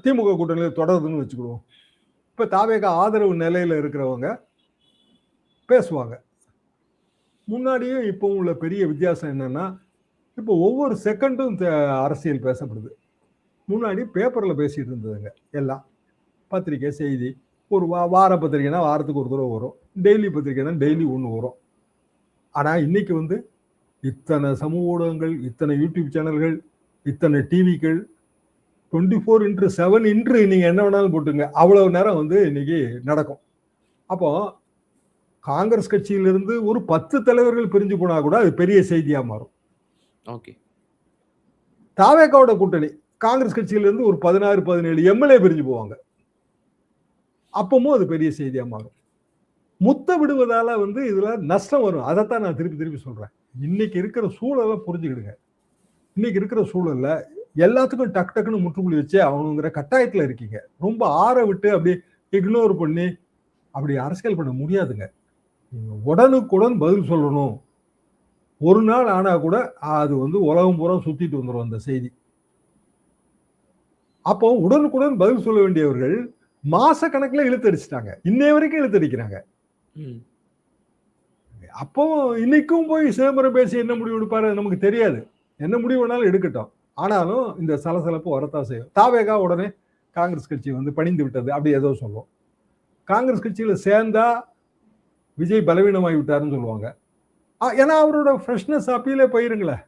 திமுக கூட்டணியில் தொடருதுன்னு வச்சுக்கிடுவோம். இப்ப தாவேக ஆதரவு நிலையில இருக்கிறவங்க பேசுவாங்க. முன்னாடியும் இப்பவும் உள்ள பெரிய வித்தியாசம் என்னன்னா, இப்போ ஒவ்வொரு செகண்டும் அரசியல் பேசப்படுது. முன்னாடி பேப்பர்ல பேசிட்டு இருந்ததுங்க எல்லாம். பத்திரிக்கை, செய்தி, ஒரு வார பத்திரிக்கைனா வாரத்துக்கு ஒரு தடவை வரும், டெய்லி பத்திரிக்கைனா டெய்லி ஒன்று வரும். ஆனா இன்னைக்கு வந்து இத்தனை சமூக ஊடகங்கள், இத்தனை யூடியூப் சேனல்கள், இத்தனை டிவிகள், 24x7 இன்று நீங்க என்ன வேணாலும் போட்டுங்க, அவ்வளவு நேரம் வந்து இன்னைக்கு நடக்கும். அப்போ காங்கிரஸ் கட்சியிலிருந்து ஒரு 10 தலைவர்கள் பிரிஞ்சு போனா கூட அது பெரிய செய்தியா மாறும். ஓகே. தாவேகாவோட கூட்டணி காங்கிரஸ் கட்சியிலிருந்து ஒரு 16-17 எம்எல்ஏ பிரிஞ்சு போவாங்க, அப்பவும் அது பெரிய செய்தியா மாறும். முத்த விடுவதால வந்து இதுல நஷ்டம் வரும். அதைத்தான் நான் திருப்பி திருப்பி சொல்றேன். இன்னைக்கு இருக்கிற சூழலை புரிஞ்சுக்கிடுங்க. இன்னைக்கு இருக்கிற சூழல்ல எல்லாத்துக்கும் டக்கு டக்குன்னு முற்றுப்புள்ளி வச்சு அவனுங்கிற கட்டாயத்துல இருக்கீங்க. ரொம்ப ஆற விட்டு அப்படி இக்னோர் பண்ணி அப்படி அரசியல் பண்ண முடியாதுங்க. உடனுக்குடன் பதில் சொல்லணும். ஒரு நாள் ஆனா கூட அது வந்து உலகம் பூரா சுத்திட்டு வந்துடும் அந்த செய்தி. அப்போ உடனுக்குடன் பதில் சொல்ல வேண்டியவர்கள் மாச கணக்குல இழுத்தடிச்சிட்டாங்க, இன்னைய வரைக்கும் இழுத்தடிக்கிறாங்க. அப்போ இன்னைக்கும் போய் சிதம்பரம் பேசி என்ன முடிவு எடுப்பாரு நமக்கு தெரியாது. என்ன முடிவு வேணாலும் எடுக்கட்டும். ஆனாலும் இந்த சலசலப்பு வரத்தான் செய்யும். தாவேகா உடனே காங்கிரஸ் கட்சி வந்து பணிந்து விட்டது அப்படி ஏதோ சொல்லுவோம். காங்கிரஸ் கட்சியில சேர்ந்தா விஜய் பலவீனமாகி விட்டாருன்னு சொல்லுவாங்க. ஏன்னா அவரோட ஃப்ரெஷ்னஸ் அப்பீலே போயிருங்களேன்.